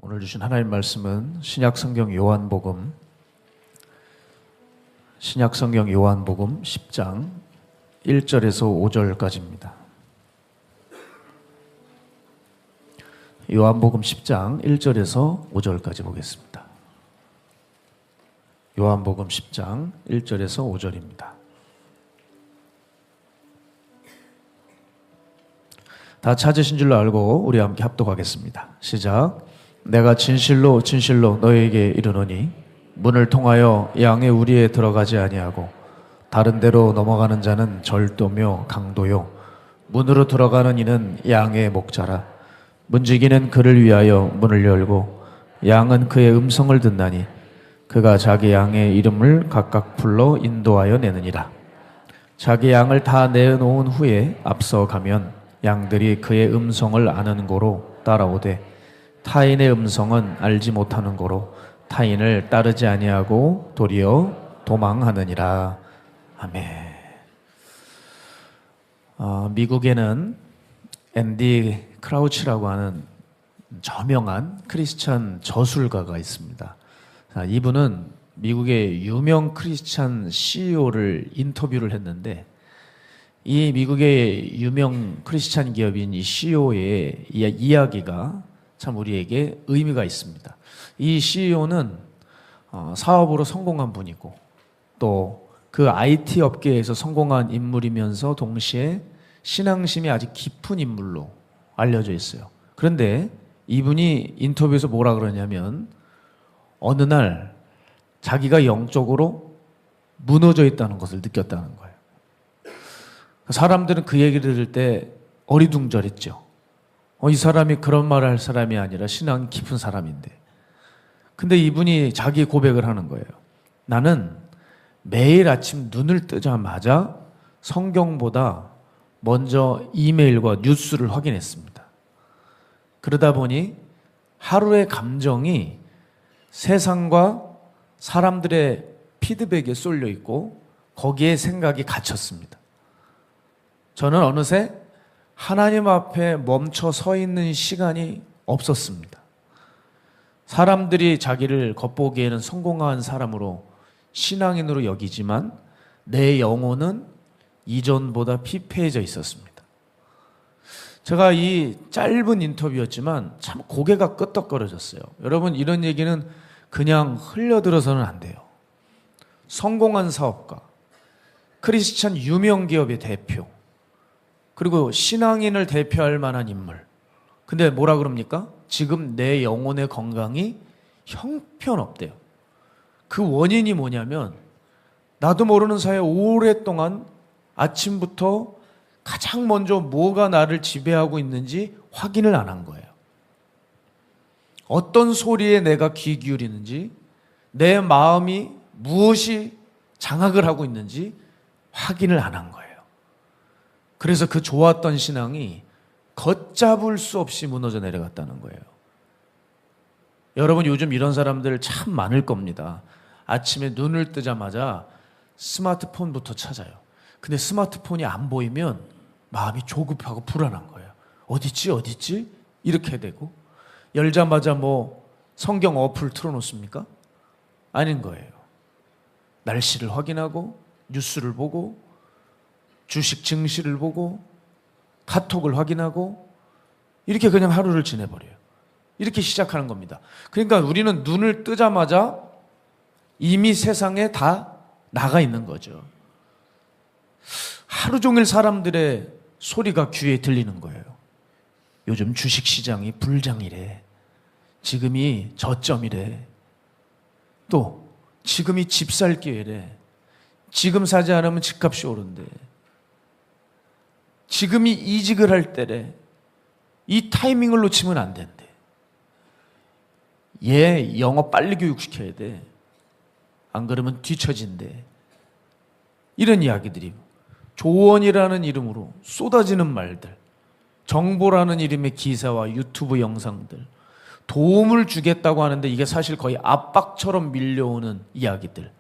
오늘 주신 하나님 말씀은 신약성경 요한복음 10장 1절에서 5절까지입니다. 요한복음 10장 1절에서 5절까지 보겠습니다. 요한복음 10장 1절에서 5절입니다. 다 찾으신 줄로 알고 우리 함께 합독하겠습니다. 시작. 내가 진실로 진실로 너희에게 이르노니 문을 통하여 양의 우리에 들어가지 아니하고 다른 데로 넘어가는 자는 절도며 강도요 문으로 들어가는 이는 양의 목자라. 문지기는 그를 위하여 문을 열고 양은 그의 음성을 듣나니 그가 자기 양의 이름을 각각 불러 인도하여 내느니라. 자기 양을 다 내놓은 후에 앞서 가면 양들이 그의 음성을 아는 고로 따라오되 타인의 음성은 알지 못하는 고로 타인을 따르지 아니하고 도리어 도망하느니라. 아멘. 미국에는 앤디 크라우치라고 하는 저명한 크리스찬 저술가가 있습니다. 이분은 미국의 유명 크리스찬 CEO를 인터뷰를 했는데 이 미국의 유명 크리스찬 기업인 이 CEO의 이야기가 참 우리에게 의미가 있습니다. 이 CEO는 사업으로 성공한 분이고 또 그 IT 업계에서 성공한 인물이면서 동시에 신앙심이 아주 깊은 인물로 알려져 있어요. 그런데 이분이 인터뷰에서 뭐라 그러냐면 어느 날 자기가 영적으로 무너져 있다는 것을 느꼈다는 거예요. 사람들은 그 얘기를 들을 때 어리둥절했죠. 이 사람이 그런 말을 할 사람이 아니라 신앙이 깊은 사람인데. 근데 이분이 자기 고백을 하는 거예요. 나는 매일 아침 눈을 뜨자마자 성경보다 먼저 이메일과 뉴스를 확인했습니다. 그러다 보니 하루의 감정이 세상과 사람들의 피드백에 쏠려 있고 거기에 생각이 갇혔습니다. 저는 어느새 하나님 앞에 멈춰 서 있는 시간이 없었습니다. 사람들이 자기를 겉보기에는 성공한 사람으로 신앙인으로 여기지만 내 영혼은 이전보다 피폐해져 있었습니다. 제가 이 짧은 인터뷰였지만 참 고개가 끄덕거려졌어요. 여러분, 이런 얘기는 그냥 흘려들어서는 안 돼요. 성공한 사업가, 크리스찬 유명 기업의 대표, 그리고 신앙인을 대표할 만한 인물. 근데 뭐라 그럽니까? 지금 내 영혼의 건강이 형편없대요. 그 원인이 뭐냐면 나도 모르는 사이에 오랫동안 아침부터 가장 먼저 뭐가 나를 지배하고 있는지 확인을 안 한 거예요. 어떤 소리에 내가 귀 기울이는지, 내 마음이 무엇이 장악을 하고 있는지 확인을 안 한 거예요. 그래서 그 좋았던 신앙이 걷잡을 수 없이 무너져 내려갔다는 거예요. 여러분, 요즘 이런 사람들 참 많을 겁니다. 아침에 눈을 뜨자마자 스마트폰부터 찾아요. 근데 스마트폰이 안 보이면 마음이 조급하고 불안한 거예요. 어딨지? 이렇게 되고 열자마자 뭐 성경 어플 틀어놓습니까? 아닌 거예요. 날씨를 확인하고 뉴스를 보고 주식 증시를 보고 카톡을 확인하고 이렇게 그냥 하루를 지내버려요. 이렇게 시작하는 겁니다. 그러니까 우리는 눈을 뜨자마자 이미 세상에 다 나가 있는 거죠. 하루 종일 사람들의 소리가 귀에 들리는 거예요. 요즘 주식시장이 불장이래. 지금이 저점이래. 또 지금이 집 살 기회래. 지금 사지 않으면 집값이 오른대. 지금이 이직을 할 때래. 이 타이밍을 놓치면 안 된대. 얘 영어 빨리 교육시켜야 돼. 안 그러면 뒤처진대. 이런 이야기들이 조언이라는 이름으로 쏟아지는 말들, 정보라는 이름의 기사와 유튜브 영상들, 도움을 주겠다고 하는데 이게 사실 거의 압박처럼 밀려오는 이야기들,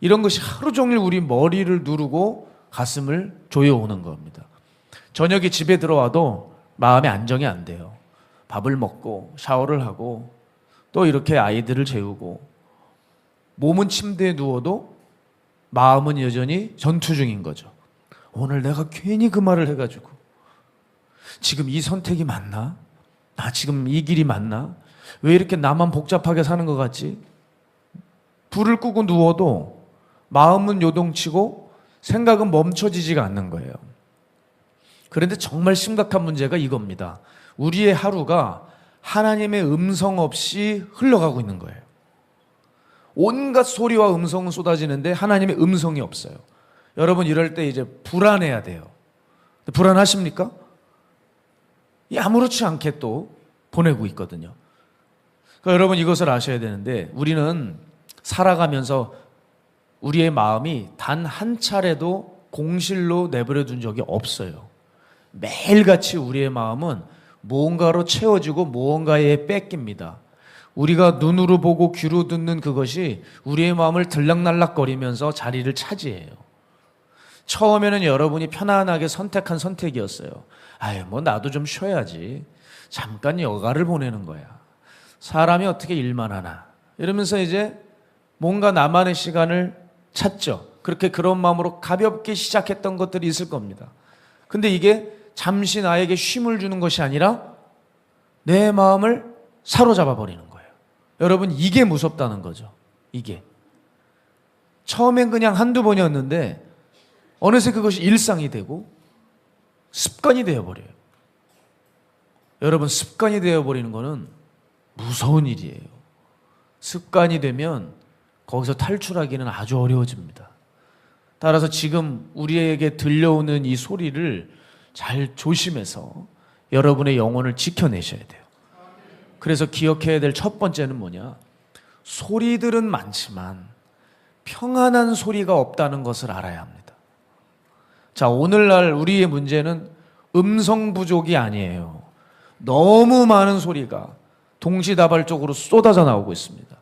이런 것이 하루 종일 우리 머리를 누르고 가슴을 조여오는 겁니다. 저녁에 집에 들어와도 마음의 안정이 안 돼요. 밥을 먹고 샤워를 하고 또 이렇게 아이들을 재우고 몸은 침대에 누워도 마음은 여전히 전투 중인 거죠. 오늘 내가 괜히 그 말을 해가지고 지금 이 선택이 맞나? 나 지금 이 길이 맞나? 왜 이렇게 나만 복잡하게 사는 것 같지? 불을 끄고 누워도 마음은 요동치고 생각은 멈춰지지가 않는 거예요. 그런데 정말 심각한 문제가 이겁니다. 우리의 하루가 하나님의 음성 없이 흘러가고 있는 거예요. 온갖 소리와 음성은 쏟아지는데 하나님의 음성이 없어요. 여러분 이럴 때 이제 불안해야 돼요. 불안하십니까? 아무렇지 않게 또 보내고 있거든요. 그러니까 여러분 이것을 아셔야 되는데 우리는 살아가면서 우리의 마음이 단 한 차례도 공실로 내버려 둔 적이 없어요. 매일같이 우리의 마음은 무언가로 채워지고 무언가에 뺏깁니다. 우리가 눈으로 보고 귀로 듣는 그것이 우리의 마음을 들락날락거리면서 자리를 차지해요. 처음에는 여러분이 편안하게 선택한 선택이었어요. 아유, 뭐 나도 좀 쉬어야지. 잠깐 여가를 보내는 거야. 사람이 어떻게 일만 하나. 이러면서 이제 뭔가 나만의 시간을 찾죠. 그렇게 그런 마음으로 가볍게 시작했던 것들이 있을 겁니다. 근데 이게 잠시 나에게 쉼을 주는 것이 아니라 내 마음을 사로잡아 버리는 거예요. 여러분 이게 무섭다는 거죠. 이게. 처음엔 그냥 한두 번이었는데 어느새 그것이 일상이 되고 습관이 되어버려요. 여러분 습관이 되어버리는 거는 무서운 일이에요. 습관이 되면 거기서 탈출하기는 아주 어려워집니다. 따라서 지금 우리에게 들려오는 이 소리를 잘 조심해서 여러분의 영혼을 지켜내셔야 돼요. 그래서 기억해야 될 첫 번째는 뭐냐? 소리들은 많지만 평안한 소리가 없다는 것을 알아야 합니다. 자, 오늘날 우리의 문제는 음성 부족이 아니에요. 너무 많은 소리가 동시다발적으로 쏟아져 나오고 있습니다.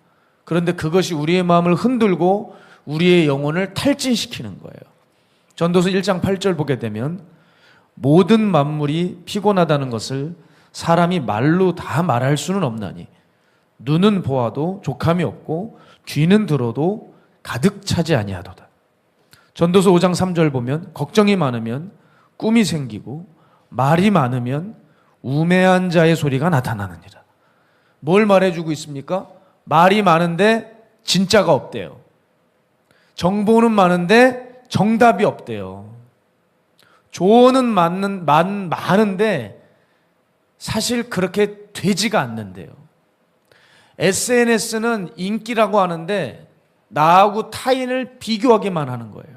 그런데 그것이 우리의 마음을 흔들고 우리의 영혼을 탈진시키는 거예요. 전도서 1장 8절 보게 되면 모든 만물이 피곤하다는 것을 사람이 말로 다 말할 수는 없나니 눈은 보아도 족함이 없고 귀는 들어도 가득 차지 아니하도다. 전도서 5장 3절 보면 걱정이 많으면 꿈이 생기고 말이 많으면 우매한 자의 소리가 나타나느니라. 뭘 말해주고 있습니까? 말이 많은데 진짜가 없대요. 정보는 많은데 정답이 없대요. 조언은 많은데 사실 그렇게 되지가 않는데요. SNS는 인기라고 하는데 나하고 타인을 비교하게만 하는 거예요.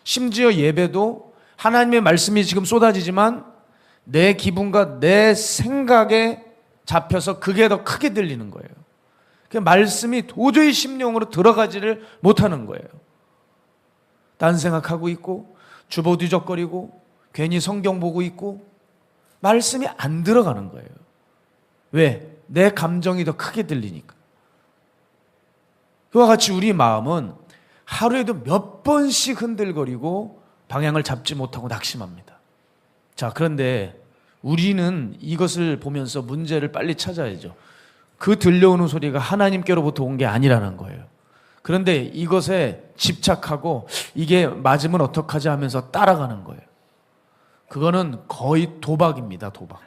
심지어 예배도 하나님의 말씀이 지금 쏟아지지만 내 기분과 내 생각에 잡혀서 그게 더 크게 들리는 거예요. 그 말씀이 도저히 심령으로 들어가지를 못하는 거예요. 딴 생각하고 있고 주저뒤적거리고 괜히 성경 보고 있고 말씀이 안 들어가는 거예요. 왜? 내 감정이 더 크게 들리니까. 그와 같이 우리 마음은 하루에도 몇 번씩 흔들거리고 방향을 잡지 못하고 낙심합니다. 자, 그런데 우리는 이것을 보면서 문제를 빨리 찾아야죠. 그 들려오는 소리가 하나님께로부터 온 게 아니라는 거예요. 그런데 이것에 집착하고 이게 맞으면 어떡하지 하면서 따라가는 거예요. 그거는 거의 도박입니다. 도박.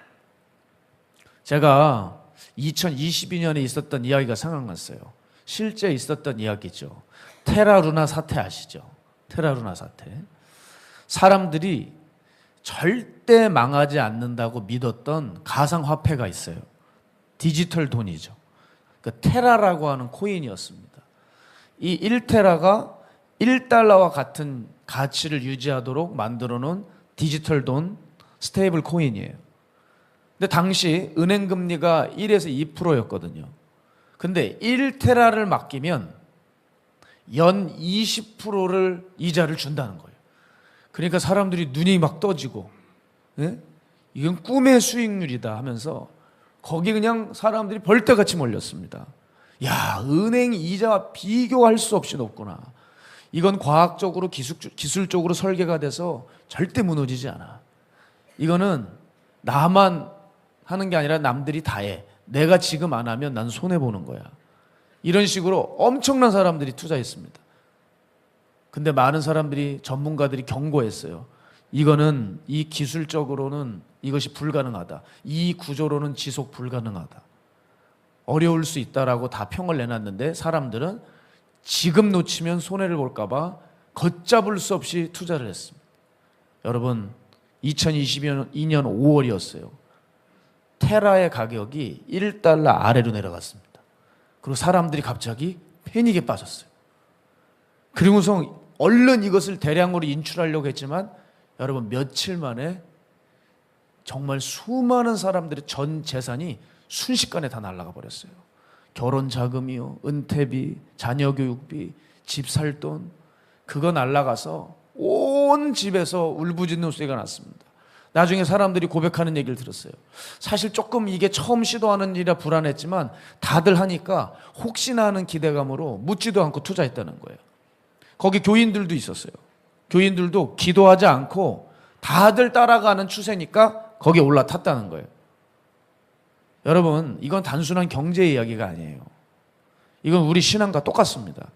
제가 2022년에 있었던 이야기가 생각났어요. 실제 있었던 이야기죠. 테라루나 사태 아시죠? 테라루나 사태. 사람들이 절대 망하지 않는다고 믿었던 가상화폐가 있어요. 디지털 돈이죠. 그 테라라고 하는 코인이었습니다. 이 1테라가 1달러와 같은 가치를 유지하도록 만들어 놓은 디지털 돈, 스테이블 코인이에요. 근데 당시 은행 금리가 1에서 2%였거든요. 근데 1테라를 맡기면 연 20%를 이자를 준다는 거예요. 그러니까 사람들이 눈이 막 떠지고, 예? 이건 꿈의 수익률이다 하면서 거기 그냥 사람들이 벌떼같이 몰렸습니다. 야, 은행 이자와 비교할 수 없이 높구나. 이건 과학적으로 기술적으로 설계가 돼서 절대 무너지지 않아. 이거는 나만 하는 게 아니라 남들이 다 해. 내가 지금 안 하면 난 손해보는 거야. 이런 식으로 엄청난 사람들이 투자했습니다. 근데 많은 사람들이, 전문가들이 경고했어요. 이거는 이 기술적으로는 이것이 불가능하다. 이 구조로는 지속 불가능하다. 어려울 수 있다라고 다 평을 내놨는데 사람들은 지금 놓치면 손해를 볼까 봐 걷잡을 수 없이 투자를 했습니다. 여러분, 2022년 5월이었어요. 테라의 가격이 1달러 아래로 내려갔습니다. 그리고 사람들이 갑자기 패닉에 빠졌어요. 그리고서 얼른 이것을 대량으로 인출하려고 했지만 여러분, 며칠 만에 정말 수많은 사람들의 전 재산이 순식간에 다 날아가 버렸어요. 결혼 자금이요, 은퇴비, 자녀 교육비, 집 살 돈, 그거 날아가서 온 집에서 울부짖는 소리가 났습니다. 나중에 사람들이 고백하는 얘기를 들었어요. 사실 조금 이게 처음 시도하는 일이라 불안했지만 다들 하니까 혹시나 하는 기대감으로 묻지도 않고 투자했다는 거예요. 거기 교인들도 있었어요. 교인들도 기도하지 않고 다들 따라가는 추세니까 거기에 올라탔다는 거예요. 여러분, 이건 단순한 경제 이야기가 아니에요. 이건 우리 신앙과 똑같습니다.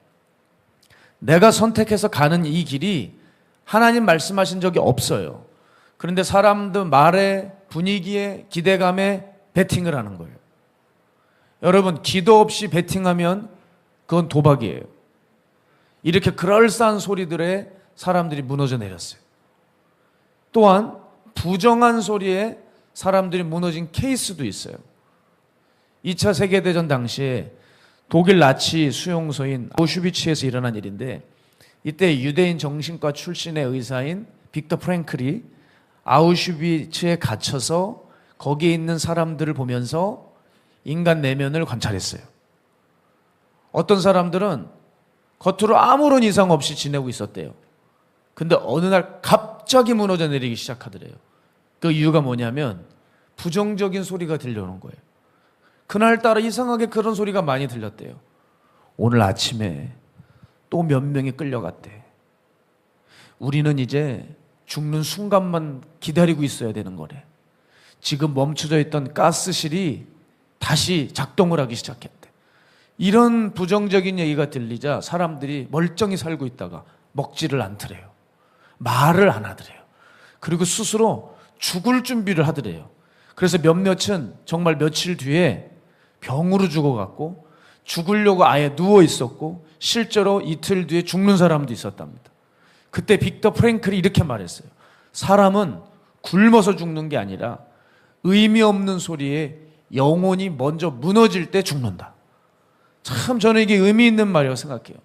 내가 선택해서 가는 이 길이 하나님 말씀하신 적이 없어요. 그런데 사람들 말에, 분위기에, 기대감에 베팅을 하는 거예요. 여러분, 기도 없이 베팅하면 그건 도박이에요. 이렇게 그럴싸한 소리들에 사람들이 무너져 내렸어요. 또한 부정한 소리에 사람들이 무너진 케이스도 있어요. 2차 세계대전 당시에 독일 나치 수용소인 아우슈비츠에서 일어난 일인데, 이때 유대인 정신과 출신의 의사인 빅터 프랭클이 아우슈비츠에 갇혀서 거기에 있는 사람들을 보면서 인간 내면을 관찰했어요. 어떤 사람들은 겉으로 아무런 이상 없이 지내고 있었대요. 근데 어느 날 갑자기 무너져 내리기 시작하더래요. 그 이유가 뭐냐면 부정적인 소리가 들려오는 거예요. 그날따라 이상하게 그런 소리가 많이 들렸대요. 오늘 아침에 또 몇 명이 끌려갔대. 우리는 이제 죽는 순간만 기다리고 있어야 되는 거래. 지금 멈춰져 있던 가스실이 다시 작동을 하기 시작했대. 이런 부정적인 얘기가 들리자 사람들이 멀쩡히 살고 있다가 먹지를 않더래요. 말을 안 하더래요. 그리고 스스로 죽을 준비를 하더래요. 그래서 몇몇은 정말 며칠 뒤에 병으로 죽어갔고 죽으려고 아예 누워 있었고 실제로 이틀 뒤에 죽는 사람도 있었답니다. 그때 빅터 프랭클이 이렇게 말했어요. 사람은 굶어서 죽는 게 아니라 의미 없는 소리에 영혼이 먼저 무너질 때 죽는다. 참 저는 이게 의미 있는 말이라고 생각해요.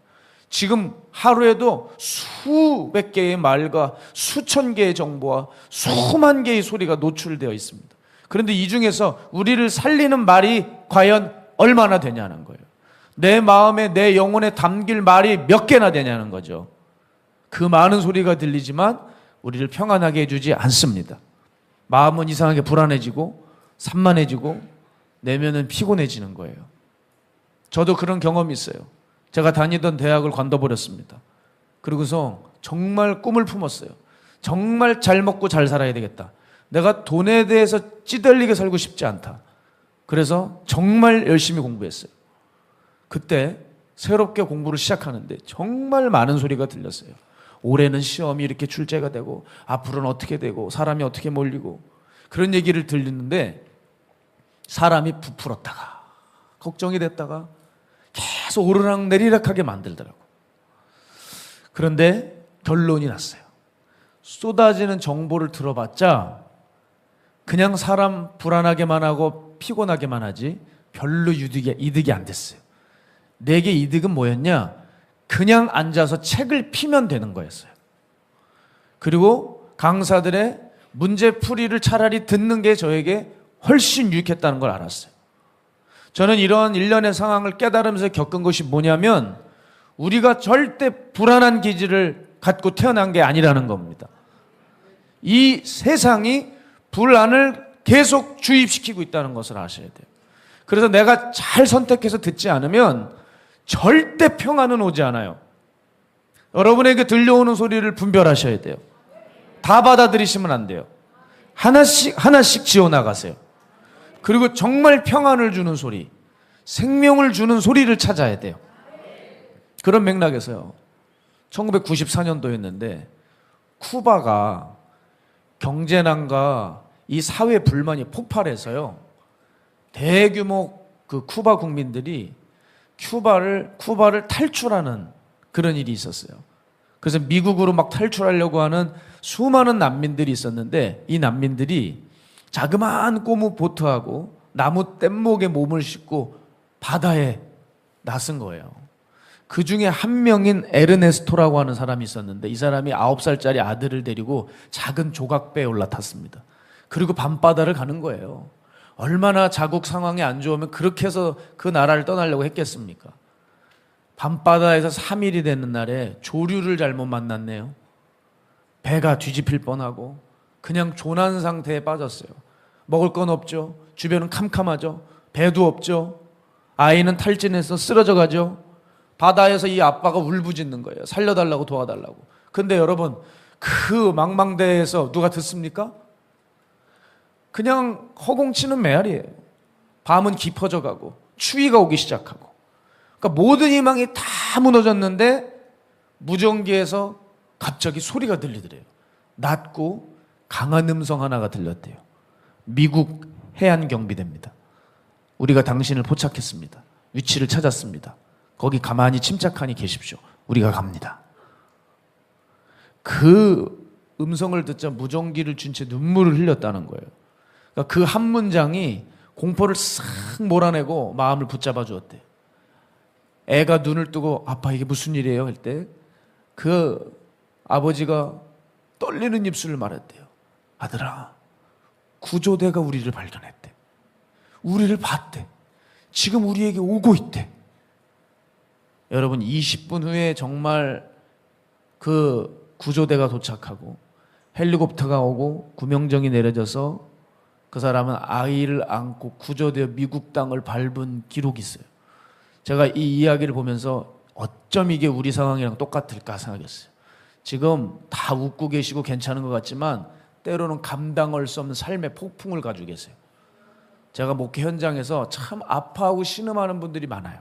지금 하루에도 수백 개의 말과 수천 개의 정보와 수만 개의 소리가 노출되어 있습니다. 그런데 이 중에서 우리를 살리는 말이 과연 얼마나 되냐는 거예요. 내 마음에, 내 영혼에 담길 말이 몇 개나 되냐는 거죠. 그 많은 소리가 들리지만 우리를 평안하게 해주지 않습니다. 마음은 이상하게 불안해지고 산만해지고 내면은 피곤해지는 거예요. 저도 그런 경험이 있어요. 제가 다니던 대학을 관둬버렸습니다. 그리고서 정말 꿈을 품었어요. 정말 잘 먹고 잘 살아야 되겠다. 내가 돈에 대해서 찌들리게 살고 싶지 않다. 그래서 정말 열심히 공부했어요. 그때 새롭게 공부를 시작하는데 정말 많은 소리가 들렸어요. 올해는 시험이 이렇게 출제가 되고 앞으로는 어떻게 되고 사람이 어떻게 몰리고 그런 얘기를 들리는데 사람이 부풀었다가 걱정이 됐다가 계속 오르락내리락하게 만들더라고. 그런데 결론이 났어요. 쏟아지는 정보를 들어봤자 그냥 사람 불안하게만 하고 피곤하게만 하지 별로 이득이 안 됐어요. 내게 이득은 뭐였냐? 그냥 앉아서 책을 피면 되는 거였어요. 그리고 강사들의 문제풀이를 차라리 듣는 게 저에게 훨씬 유익했다는 걸 알았어요. 저는 이런 일련의 상황을 깨달으면서 겪은 것이 뭐냐면 우리가 절대 불안한 기질을 갖고 태어난 게 아니라는 겁니다. 이 세상이 불안을 계속 주입시키고 있다는 것을 아셔야 돼요. 그래서 내가 잘 선택해서 듣지 않으면 절대 평안은 오지 않아요. 여러분에게 들려오는 소리를 분별하셔야 돼요. 다 받아들이시면 안 돼요. 하나씩 지어나가세요. 그리고 정말 평안을 주는 소리, 생명을 주는 소리를 찾아야 돼요. 그런 맥락에서요. 1994년도였는데 쿠바가 경제난과 이 사회 불만이 폭발해서요. 대규모 그 쿠바 국민들이 쿠바를 탈출하는 그런 일이 있었어요. 그래서 미국으로 막 탈출하려고 하는 수많은 난민들이 있었는데 이 난민들이 자그마한 꼬무 보트하고 나무 뗏목에 몸을 싣고 바다에 나선 거예요. 그 중에 한 명인 에르네스토라고 하는 사람이 있었는데 이 사람이 9살짜리 아들을 데리고 작은 조각배에 올라탔습니다. 그리고 밤바다를 가는 거예요. 얼마나 자국 상황이 안 좋으면 그렇게 해서 그 나라를 떠나려고 했겠습니까? 밤바다에서 3일이 되는 날에 조류를 잘못 만났네요. 배가 뒤집힐 뻔하고 그냥 조난 상태에 빠졌어요. 먹을 건 없죠. 주변은 캄캄하죠. 배도 없죠. 아이는 탈진해서 쓰러져 가죠. 바다에서 이 아빠가 울부짖는 거예요. 살려달라고, 도와달라고. 근데 여러분, 그 망망대해에서 누가 듣습니까? 그냥 허공치는 메아리예요. 밤은 깊어져 가고 추위가 오기 시작하고, 그러니까 모든 희망이 다 무너졌는데 무전기에서 갑자기 소리가 들리더래요. 낮고 강한 음성 하나가 들렸대요. 미국 해안경비대입니다. 우리가 당신을 포착했습니다. 위치를 찾았습니다. 거기 가만히 침착하니 계십시오. 우리가 갑니다. 그 음성을 듣자 무전기를 준 채 눈물을 흘렸다는 거예요. 그러니까 그 한 문장이 공포를 싹 몰아내고 마음을 붙잡아 주었대요. 애가 눈을 뜨고 아빠 이게 무슨 일이에요? 할 때 그 아버지가 떨리는 입술을 말했대요. 아들아, 구조대가 우리를 발견했대. 우리를 봤대. 지금 우리에게 오고 있대. 여러분 20분 후에 정말 그 구조대가 도착하고 헬리콥터가 오고 구명정이 내려져서 그 사람은 아이를 안고 구조되어 미국 땅을 밟은 기록이 있어요. 제가 이 이야기를 보면서 어쩜 이게 우리 상황이랑 똑같을까 생각했어요. 지금 다 웃고 계시고 괜찮은 것 같지만 때로는 감당할 수 없는 삶의 폭풍을 가지고 계세요. 제가 목회 현장에서 참 아파하고 신음하는 분들이 많아요.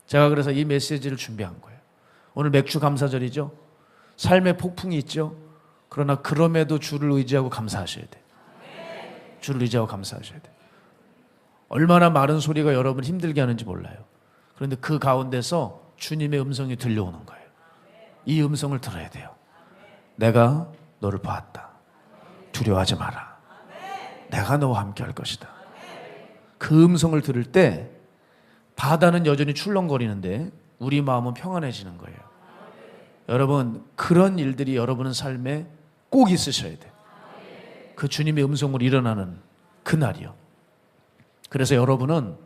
제가 그래서 이 메시지를 준비한 거예요. 오늘 맥주 감사절이죠. 삶의 폭풍이 있죠. 그러나 그럼에도 주를 의지하고 감사하셔야 돼요. 주를 의지하고 감사하셔야 돼요. 얼마나 많은 소리가 여러분을 힘들게 하는지 몰라요. 그런데 그 가운데서 주님의 음성이 들려오는 거예요. 이 음성을 들어야 돼요. 내가 너를 보았다. 두려워하지 마라. 내가 너와 함께 할 것이다. 그 음성을 들을 때 바다는 여전히 출렁거리는데 우리 마음은 평안해지는 거예요. 여러분, 그런 일들이 여러분의 삶에 꼭 있으셔야 돼요. 그 주님의 음성으로 일어나는 그날이요. 그래서 여러분은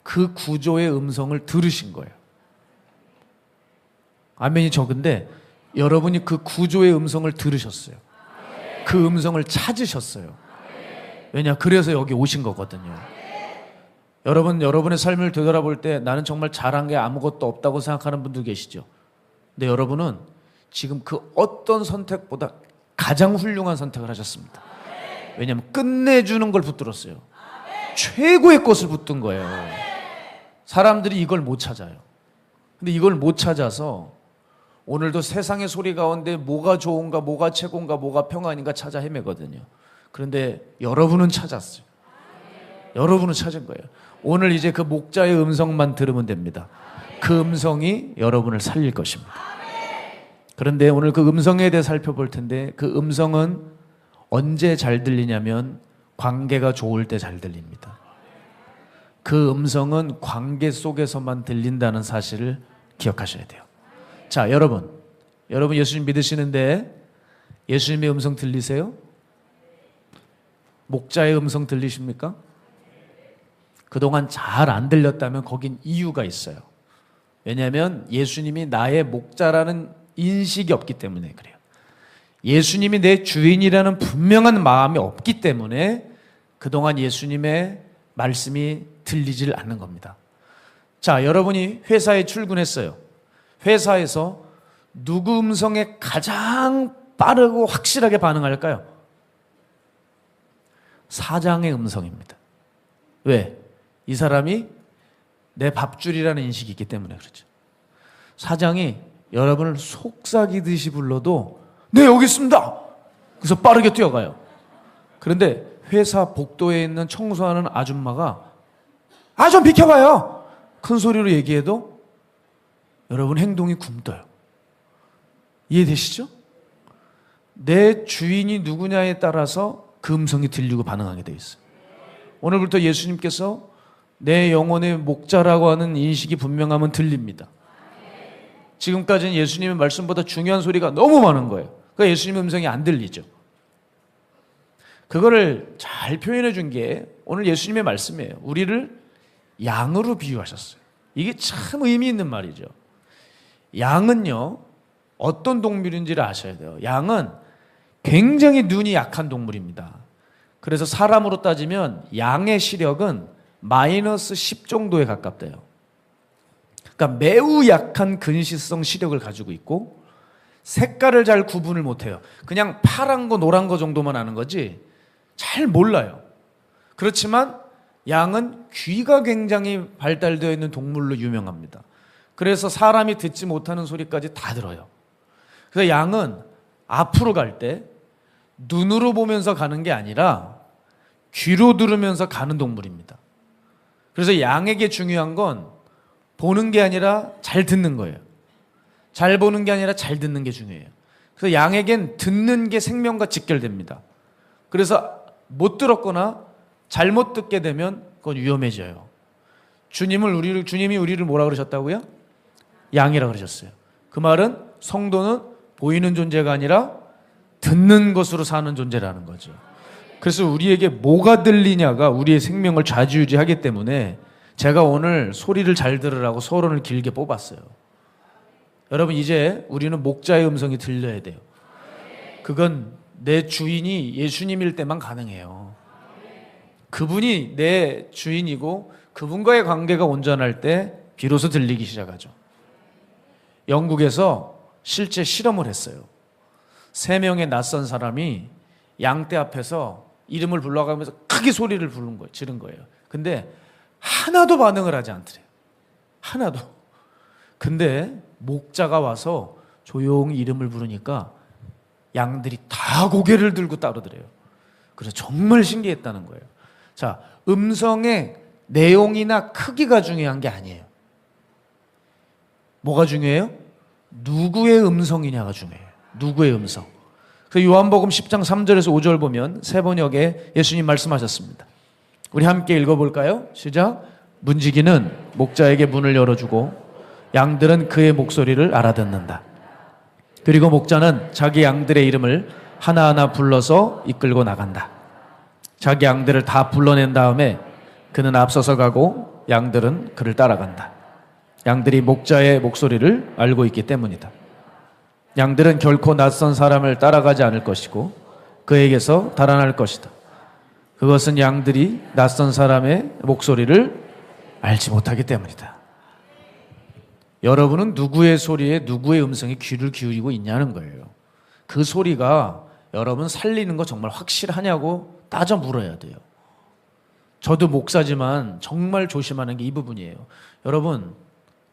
그 구조의 음성을 들으신 거예요. 아멘이 적은데 여러분이 그 구조의 음성을 들으셨어요. 그 음성을 찾으셨어요. 왜냐? 그래서 여기 오신 거거든요. 여러분, 여러분의 삶을 되돌아볼 때 나는 정말 잘한 게 아무것도 없다고 생각하는 분들 계시죠? 근데 여러분은 지금 그 어떤 선택보다 가장 훌륭한 선택을 하셨습니다. 왜냐하면 끝내주는 걸 붙들었어요. 최고의 것을 붙든 거예요. 사람들이 이걸 못 찾아요. 근데 이걸 못 찾아서 오늘도 세상의 소리 가운데 뭐가 좋은가, 뭐가 최고인가, 뭐가 평안인가 찾아 헤매거든요. 그런데 여러분은 찾았어요. 여러분은 찾은 거예요. 오늘 이제 그 목자의 음성만 들으면 됩니다. 그 음성이 여러분을 살릴 것입니다. 그런데 오늘 그 음성에 대해 살펴볼 텐데 그 음성은 언제 잘 들리냐면 관계가 좋을 때 잘 들립니다. 그 음성은 관계 속에서만 들린다는 사실을 기억하셔야 돼요. 자, 여러분 예수님 믿으시는데 예수님의 음성 들리세요? 목자의 음성 들리십니까? 그동안 잘 안 들렸다면 거긴 이유가 있어요. 왜냐하면 예수님이 나의 목자라는 인식이 없기 때문에 그래요. 예수님이 내 주인이라는 분명한 마음이 없기 때문에 그동안 예수님의 말씀이 들리질 않는 겁니다. 자, 여러분이 회사에 출근했어요. 회사에서 누구 음성에 가장 빠르고 확실하게 반응할까요? 사장의 음성입니다. 왜? 이 사람이 내 밥줄이라는 인식이 있기 때문에 그렇죠. 사장이 여러분을 속삭이듯이 불러도 네, 여기 있습니다. 그래서 빠르게 뛰어가요. 그런데 회사 복도에 있는 청소하는 아줌마가 좀 비켜봐요. 큰 소리로 얘기해도 여러분 행동이 굼떠요. 이해되시죠? 내 주인이 누구냐에 따라서 그 음성이 들리고 반응하게 돼 있어요. 오늘부터 예수님께서 내 영혼의 목자라고 하는 인식이 분명하면 들립니다. 지금까지는 예수님의 말씀보다 중요한 소리가 너무 많은 거예요. 그러니까 예수님의 음성이 안 들리죠. 그거를 잘 표현해 준 게 오늘 예수님의 말씀이에요. 우리를 양으로 비유하셨어요. 이게 참 의미 있는 말이죠. 양은요, 어떤 동물인지를 아셔야 돼요. 양은 굉장히 눈이 약한 동물입니다. 그래서 사람으로 따지면 양의 시력은 마이너스 10 정도에 가깝대요. 그러니까 매우 약한 근시성 시력을 가지고 있고 색깔을 잘 구분을 못해요. 그냥 파란 거 노란 거 정도만 아는 거지 잘 몰라요. 그렇지만 양은 귀가 굉장히 발달되어 있는 동물로 유명합니다. 그래서 사람이 듣지 못하는 소리까지 다 들어요. 그래서 양은 앞으로 갈 때 눈으로 보면서 가는 게 아니라 귀로 들으면서 가는 동물입니다. 그래서 양에게 중요한 건 보는 게 아니라 잘 듣는 거예요. 잘 보는 게 아니라 잘 듣는 게 중요해요. 그래서 양에겐 듣는 게 생명과 직결됩니다. 그래서 못 들었거나 잘못 듣게 되면 그건 위험해져요. 주님이 우리를 뭐라 그러셨다고요? 양이라 그러셨어요. 그 말은 성도는 보이는 존재가 아니라 듣는 것으로 사는 존재라는 거죠. 그래서 우리에게 뭐가 들리냐가 우리의 생명을 좌지우지하기 때문에 제가 오늘 소리를 잘 들으라고 서론을 길게 뽑았어요. 여러분, 이제 우리는 목자의 음성이 들려야 돼요. 그건 내 주인이 예수님일 때만 가능해요. 그분이 내 주인이고 그분과의 관계가 온전할 때 비로소 들리기 시작하죠. 영국에서 실제 실험을 했어요. 3명의 낯선 사람이 양떼 앞에서 이름을 불러가면서 크게 소리를 부른 거예요. 지른 거예요. 근데 하나도 반응을 하지 않더래요. 하나도. 근데 목자가 와서 조용히 이름을 부르니까 양들이 다 고개를 들고 따르더래요. 그래서 정말 신기했다는 거예요. 자, 음성의 내용이나 크기가 중요한 게 아니에요. 뭐가 중요해요? 누구의 음성이냐가 중요해요. 누구의 음성. 그 요한복음 10장 3절에서 5절 보면 새 번역에 예수님 말씀하셨습니다. 우리 함께 읽어볼까요? 시작. 문지기는 목자에게 문을 열어주고 양들은 그의 목소리를 알아듣는다. 그리고 목자는 자기 양들의 이름을 하나하나 불러서 이끌고 나간다. 자기 양들을 다 불러낸 다음에 그는 앞서서 가고 양들은 그를 따라간다. 양들이 목자의 목소리를 알고 있기 때문이다. 양들은 결코 낯선 사람을 따라가지 않을 것이고 그에게서 달아날 것이다. 그것은 양들이 낯선 사람의 목소리를 알지 못하기 때문이다. 여러분은 누구의 소리에 누구의 음성에 귀를 기울이고 있냐는 거예요. 그 소리가 여러분 살리는 거 정말 확실하냐고 따져 물어야 돼요. 저도 목사지만 정말 조심하는 게 이 부분이에요. 여러분,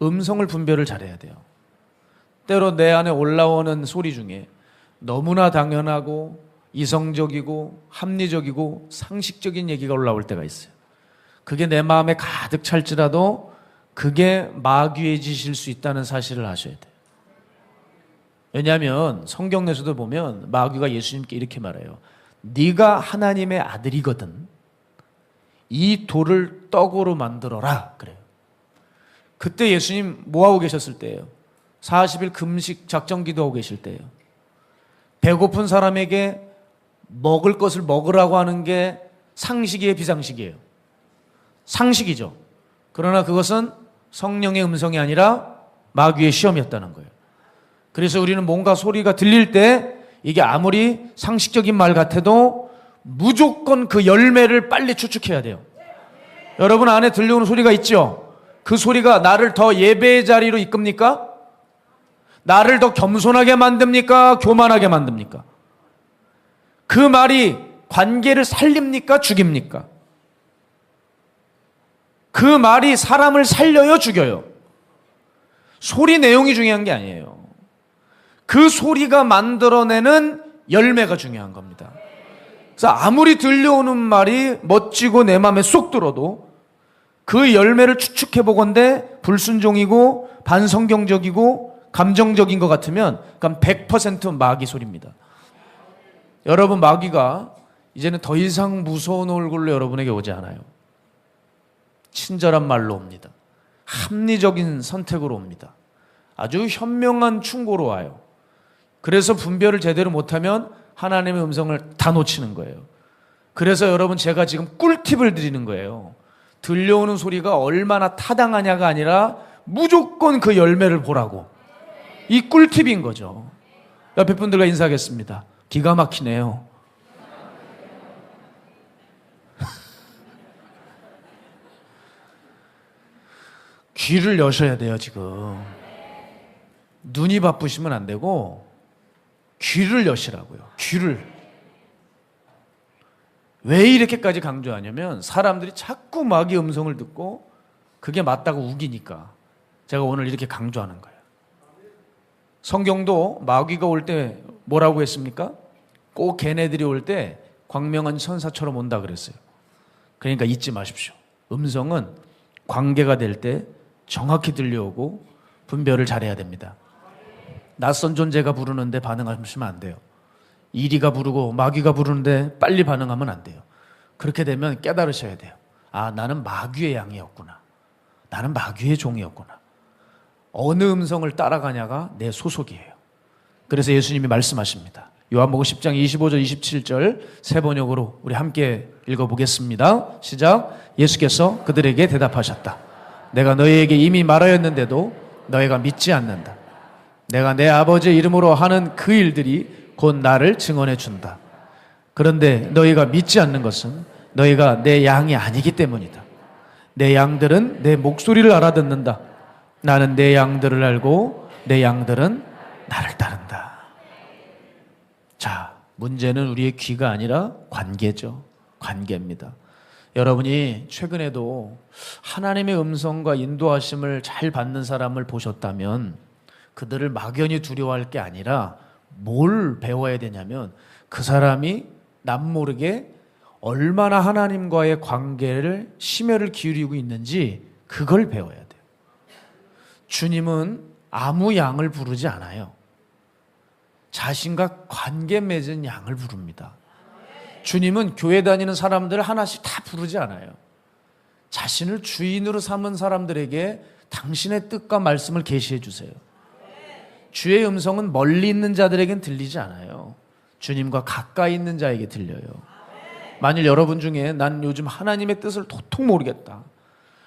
음성을 분별을 잘해야 돼요. 때로 내 안에 올라오는 소리 중에 너무나 당연하고 이성적이고 합리적이고 상식적인 얘기가 올라올 때가 있어요. 그게 내 마음에 가득 찰지라도 그게 마귀의 짓일 수 있다는 사실을 아셔야 돼요. 왜냐하면 성경에서도 보면 마귀가 예수님께 이렇게 말해요. 네가 하나님의 아들이거든 이 돌을 떡으로 만들어라 그래요. 그때 예수님 뭐하고 계셨을 때예요? 40일 금식 작정 기도하고 계실 때예요. 배고픈 사람에게 먹을 것을 먹으라고 하는 게 상식이에요, 비상식이에요? 상식이죠. 그러나 그것은 성령의 음성이 아니라 마귀의 시험이었다는 거예요. 그래서 우리는 뭔가 소리가 들릴 때 이게 아무리 상식적인 말 같아도 무조건 그 열매를 빨리 추측해야 돼요. 여러분 안에 들려오는 소리가 있죠? 그 소리가 나를 더 예배의 자리로 이끕니까? 나를 더 겸손하게 만듭니까? 교만하게 만듭니까? 그 말이 관계를 살립니까? 죽입니까? 그 말이 사람을 살려요, 죽여요? 소리 내용이 중요한 게 아니에요. 그 소리가 만들어내는 열매가 중요한 겁니다. 그래서 아무리 들려오는 말이 멋지고 내 마음에 쏙 들어도 그 열매를 추측해 보건대 불순종이고 반성경적이고 감정적인 것 같으면 그건 100% 마귀 소리입니다. 여러분, 마귀가 이제는 더 이상 무서운 얼굴로 여러분에게 오지 않아요. 친절한 말로 옵니다. 합리적인 선택으로 옵니다. 아주 현명한 충고로 와요. 그래서 분별을 제대로 못하면 하나님의 음성을 다 놓치는 거예요. 그래서 여러분, 제가 지금 꿀팁을 드리는 거예요. 들려오는 소리가 얼마나 타당하냐가 아니라 무조건 그 열매를 보라고. 이 꿀팁인 거죠. 옆에 분들과 인사하겠습니다. 기가 막히네요. 귀를 여셔야 돼요, 지금. 눈이 바쁘시면 안 되고 귀를 여시라고요. 귀를. 왜 이렇게까지 강조하냐면 사람들이 자꾸 마귀 음성을 듣고 그게 맞다고 우기니까 제가 오늘 이렇게 강조하는 거예요. 성경도 마귀가 올 때 뭐라고 했습니까? 꼭 걔네들이 올 때 광명한 천사처럼 온다 그랬어요. 그러니까 잊지 마십시오. 음성은 관계가 될 때 정확히 들려오고 분별을 잘해야 됩니다. 낯선 존재가 부르는데 반응하시면 안 돼요. 이리가 부르고 마귀가 부르는데 빨리 반응하면 안 돼요. 그렇게 되면 깨달으셔야 돼요. 아, 나는 마귀의 양이었구나. 나는 마귀의 종이었구나. 어느 음성을 따라가냐가 내 소속이에요. 그래서 예수님이 말씀하십니다. 요한복음 10장 25절 27절 세 번역으로 우리 함께 읽어보겠습니다. 시작. 예수께서 그들에게 대답하셨다. 내가 너희에게 이미 말하였는데도 너희가 믿지 않는다. 내가 내 아버지의 이름으로 하는 그 일들이 곧 나를 증언해 준다. 그런데 너희가 믿지 않는 것은 너희가 내 양이 아니기 때문이다. 내 양들은 내 목소리를 알아듣는다. 나는 내 양들을 알고 내 양들은 나를 따른다. 자, 문제는 우리의 귀가 아니라 관계죠. 관계입니다. 여러분이 최근에도 하나님의 음성과 인도하심을 잘 받는 사람을 보셨다면 그들을 막연히 두려워할 게 아니라 뭘 배워야 되냐면 그 사람이 남모르게 얼마나 하나님과의 관계를 심혈을 기울이고 있는지 그걸 배워야 돼요. 주님은 아무 양을 부르지 않아요. 자신과 관계 맺은 양을 부릅니다. 주님은 교회 다니는 사람들 하나씩 다 부르지 않아요. 자신을 주인으로 삼은 사람들에게 당신의 뜻과 말씀을 계시해 주세요. 주의 음성은 멀리 있는 자들에겐 들리지 않아요. 주님과 가까이 있는 자에게 들려요. 만일 여러분 중에 난 요즘 하나님의 뜻을 도통 모르겠다.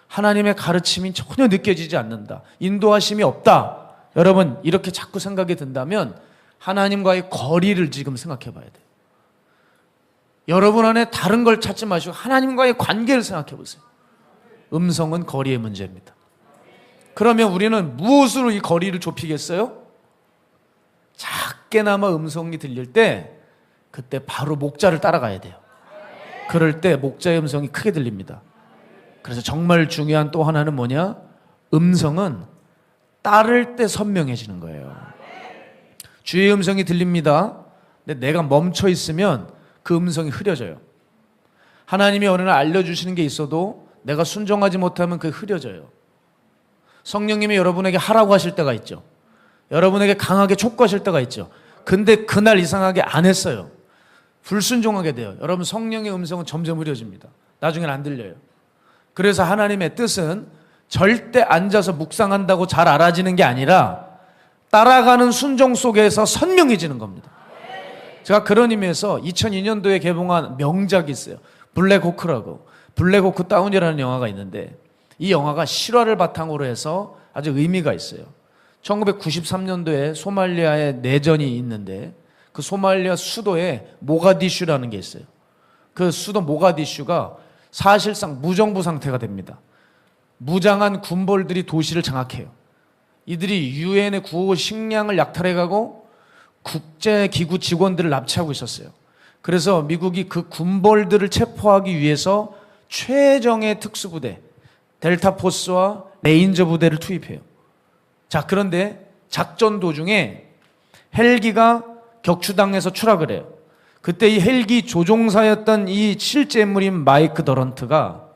하나님의 가르침이 전혀 느껴지지 않는다. 인도하심이 없다. 여러분 이렇게 자꾸 생각이 든다면 하나님과의 거리를 지금 생각해 봐야 돼요. 여러분 안에 다른 걸 찾지 마시고 하나님과의 관계를 생각해 보세요. 음성은 거리의 문제입니다. 그러면 우리는 무엇으로 이 거리를 좁히겠어요? 작게나마 음성이 들릴 때 그때 바로 목자를 따라가야 돼요. 그럴 때 목자의 음성이 크게 들립니다. 그래서 정말 중요한 또 하나는 뭐냐? 음성은 따를 때 선명해지는 거예요. 주의 음성이 들립니다. 근데 내가 멈춰 있으면 그 음성이 흐려져요. 하나님이 어느 날 알려주시는 게 있어도 내가 순종하지 못하면 그게 흐려져요. 성령님이 여러분에게 하라고 하실 때가 있죠. 여러분에게 강하게 촉구하실 때가 있죠. 근데 그날 이상하게 안 했어요. 불순종하게 돼요. 여러분 성령의 음성은 점점 흐려집니다. 나중엔 안 들려요. 그래서 하나님의 뜻은 절대 앉아서 묵상한다고 잘 알아지는 게 아니라 따라가는 순종 속에서 선명해지는 겁니다. 제가 그런 의미에서 2002년도에 개봉한 명작이 있어요. 블랙호크라고. 블랙호크 다운이라는 영화가 있는데 이 영화가 실화를 바탕으로 해서 아주 의미가 있어요. 1993년도에 소말리아에 내전이 있는데 그 소말리아 수도에 모가디슈라는 게 있어요. 그 수도 모가디슈가 사실상 무정부 상태가 됩니다. 무장한 군벌들이 도시를 장악해요. 이들이 유엔의 구호 식량을 약탈해가고 국제기구 직원들을 납치하고 있었어요. 그래서 미국이 그 군벌들을 체포하기 위해서 최정예 특수부대, 델타 포스와 레인저 부대를 투입해요. 자, 그런데 작전 도중에 헬기가 격추당해서 추락을 해요. 그때 이 헬기 조종사였던 이 실제 인물인 마이크 더런트가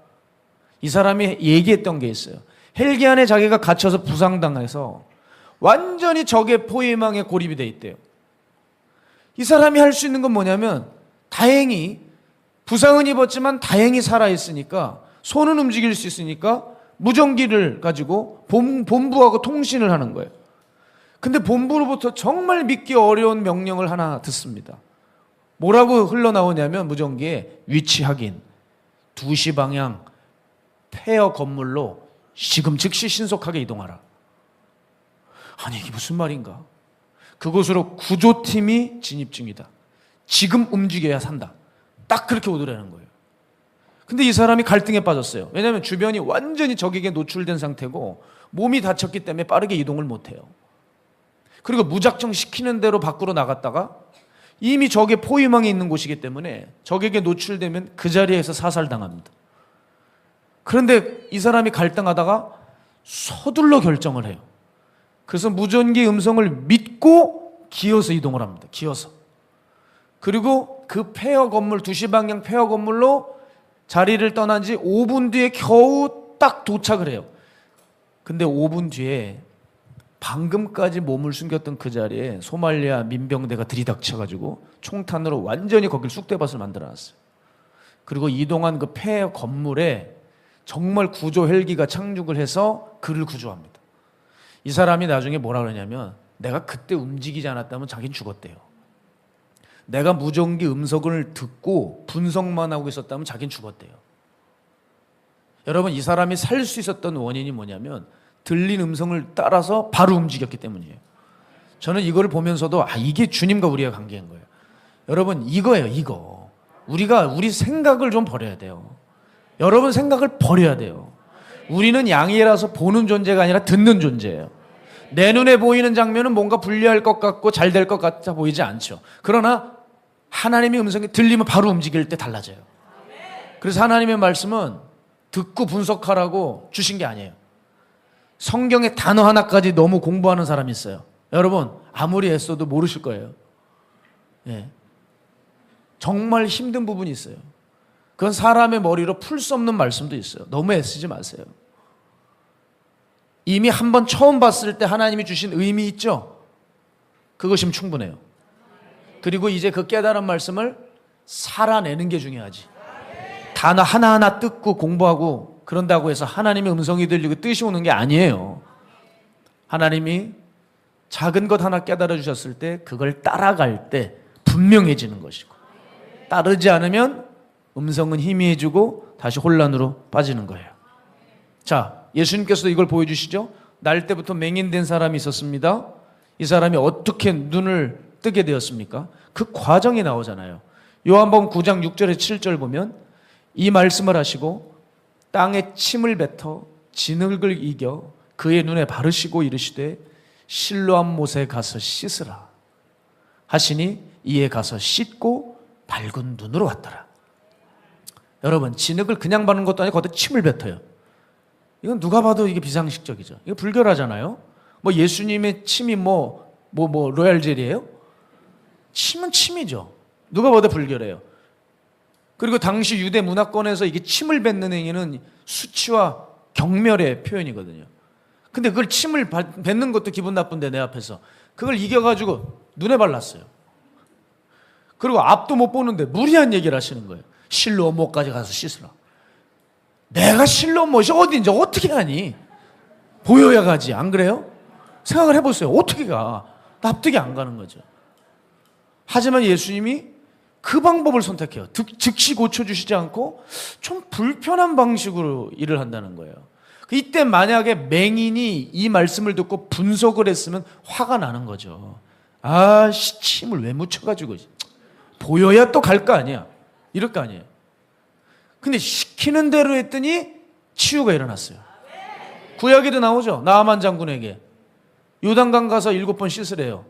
이 사람이 얘기했던 게 있어요. 헬기 안에 자기가 갇혀서 부상당해서 완전히 적의 포위망에 고립이 돼 있대요. 이 사람이 할 수 있는 건 뭐냐면 다행히 부상은 입었지만 다행히 살아있으니까 손은 움직일 수 있으니까 무전기를 가지고 본부하고 통신을 하는 거예요. 근데 본부로부터 정말 믿기 어려운 명령을 하나 듣습니다. 뭐라고 흘러나오냐면 무전기에 위치 확인, 2시 방향 폐허 건물로 지금 즉시 신속하게 이동하라. 아니 이게 무슨 말인가? 그곳으로 구조팀이 진입 중이다. 지금 움직여야 산다. 딱 그렇게 오더라는 거예요. 근데 이 사람이 갈등에 빠졌어요. 왜냐하면 주변이 완전히 적에게 노출된 상태고 몸이 다쳤기 때문에 빠르게 이동을 못해요. 그리고 무작정 시키는 대로 밖으로 나갔다가 이미 적의 포위망이 있는 곳이기 때문에 적에게 노출되면 그 자리에서 사살당합니다. 그런데 이 사람이 갈등하다가 서둘러 결정을 해요. 그래서 무전기 음성을 믿고 기어서 이동을 합니다. 기어서. 그리고 그 폐허 건물, 2시 방향 폐허 건물로 자리를 떠난 지 5분 뒤에 겨우 딱 도착을 해요. 근데 5분 뒤에 방금까지 몸을 숨겼던 그 자리에 소말리아 민병대가 들이닥쳐가지고 총탄으로 완전히 거길 쑥대밭을 만들어놨어요. 그리고 이동한 그 폐허 건물에 정말 구조 헬기가 착륙을 해서 그를 구조합니다. 이 사람이 나중에 뭐라 그러냐면 내가 그때 움직이지 않았다면 자기는 죽었대요. 내가 무전기 음성을 듣고 분석만 하고 있었다면 자기는 죽었대요. 여러분 이 사람이 살 수 있었던 원인이 뭐냐면 들린 음성을 따라서 바로 움직였기 때문이에요. 저는 이걸 보면서도 이게 주님과 우리가 관계인 거예요. 여러분 이거예요. 이거 우리가 우리 생각을 좀 버려야 돼요. 여러분 생각을 버려야 돼요. 우리는 양이라서 보는 존재가 아니라 듣는 존재예요. 내 눈에 보이는 장면은 뭔가 불리할 것 같고 잘 될 것 같아 보이지 않죠. 그러나 하나님의 음성이 들리면 바로 움직일 때 달라져요. 그래서 하나님의 말씀은 듣고 분석하라고 주신 게 아니에요. 성경의 단어 하나까지 너무 공부하는 사람이 있어요. 여러분 아무리 애써도 모르실 거예요. 예. 정말 힘든 부분이 있어요. 그건 사람의 머리로 풀 수 없는 말씀도 있어요. 너무 애쓰지 마세요. 이미 한번 처음 봤을 때 하나님이 주신 의미 있죠? 그것이면 충분해요. 그리고 이제 그 깨달은 말씀을 살아내는 게 중요하지. 단어 하나하나 뜯고 공부하고 그런다고 해서 하나님의 음성이 들리고 뜻이 오는 게 아니에요. 하나님이 작은 것 하나 깨달아 주셨을 때 그걸 따라갈 때 분명해지는 것이고 따르지 않으면 음성은 희미해지고 다시 혼란으로 빠지는 거예요. 자, 예수님께서도 이걸 보여주시죠. 날 때부터 맹인된 사람이 있었습니다. 이 사람이 어떻게 눈을 뜨게 되었습니까? 그 과정이 나오잖아요. 요한복음 9장 6절에 7절 보면 이 말씀을 하시고 땅에 침을 뱉어 진흙을 이겨 그의 눈에 바르시고 이르시되 실로암 못에 가서 씻으라 하시니 이에 가서 씻고 밝은 눈으로 왔더라. 여러분 진흙을 그냥 바르는 것도 아니고 거기다 침을 뱉어요. 이건 누가 봐도 이게 비상식적이죠. 이거 불결하잖아요. 뭐 예수님의 침이 로얄젤이에요? 침은 침이죠. 누가 봐도 불결해요. 그리고 당시 유대 문화권에서 이게 침을 뱉는 행위는 수치와 경멸의 표현이거든요. 근데 그걸 침을 뱉는 것도 기분 나쁜데 내 앞에서 그걸 이겨가지고 눈에 발랐어요. 그리고 앞도 못 보는데 무리한 얘기를 하시는 거예요. 실로암 못까지 가서 씻으라. 내가 실로암 못이 어딘지 어떻게 가니? 보여야 가지. 안 그래요? 생각을 해보세요. 어떻게 가? 납득이 안 가는 거죠. 하지만 예수님이 그 방법을 선택해요. 즉시 고쳐주시지 않고 좀 불편한 방식으로 일을 한다는 거예요. 이때 만약에 맹인이 이 말씀을 듣고 분석을 했으면 화가 나는 거죠. 침을 왜 묻혀가지고 보여야 또 갈 거 아니야. 이럴 거 아니에요. 근데 시키는 대로 했더니 치유가 일어났어요. 구약에도 나오죠. 나아만 장군에게 요단강 가서 7번 씻으래요.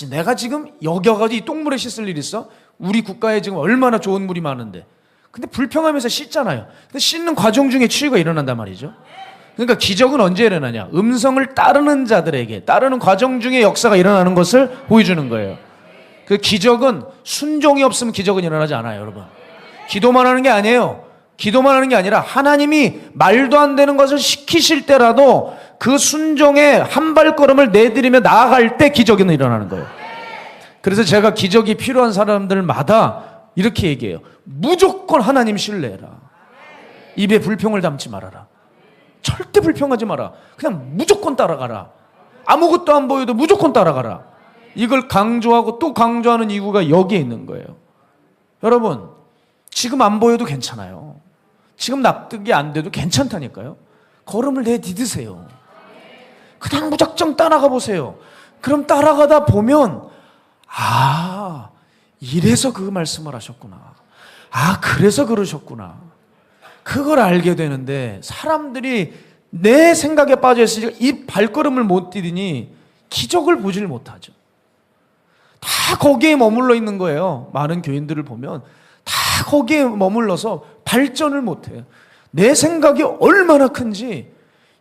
내가 지금 여겨가지고 이 똥물에 씻을 일 있어? 우리 국가에 지금 얼마나 좋은 물이 많은데 근데 불평하면서 씻잖아요. 근데 씻는 과정 중에 치유가 일어난단 말이죠. 그러니까 기적은 언제 일어나냐? 음성을 따르는 자들에게, 따르는 과정 중에 역사가 일어나는 것을 보여주는 거예요. 그 기적은 순종이 없으면 기적은 일어나지 않아요, 여러분. 기도만 하는 게 아니에요. 기도만 하는 게 아니라 하나님이 말도 안 되는 것을 시키실 때라도 그 순종에 한 발걸음을 내디디며 나아갈 때 기적이 일어나는 거예요. 그래서 제가 기적이 필요한 사람들마다 이렇게 얘기해요. 무조건 하나님 신뢰해라. 입에 불평을 담지 말아라. 절대 불평하지 마라. 그냥 무조건 따라가라. 아무것도 안 보여도 무조건 따라가라. 이걸 강조하고 또 강조하는 이유가 여기에 있는 거예요. 여러분, 지금 안 보여도 괜찮아요. 지금 납득이 안 돼도 괜찮다니까요. 걸음을 내디드세요. 그냥 무작정 따라가 보세요. 그럼 따라가다 보면 아, 이래서 그 말씀을 하셨구나. 아, 그래서 그러셨구나. 그걸 알게 되는데 사람들이 내 생각에 빠져 있으니까 이 발걸음을 못 디디니 기적을 보질 못하죠. 다 거기에 머물러 있는 거예요. 많은 교인들을 보면 다 거기에 머물러서 발전을 못해요. 내 생각이 얼마나 큰지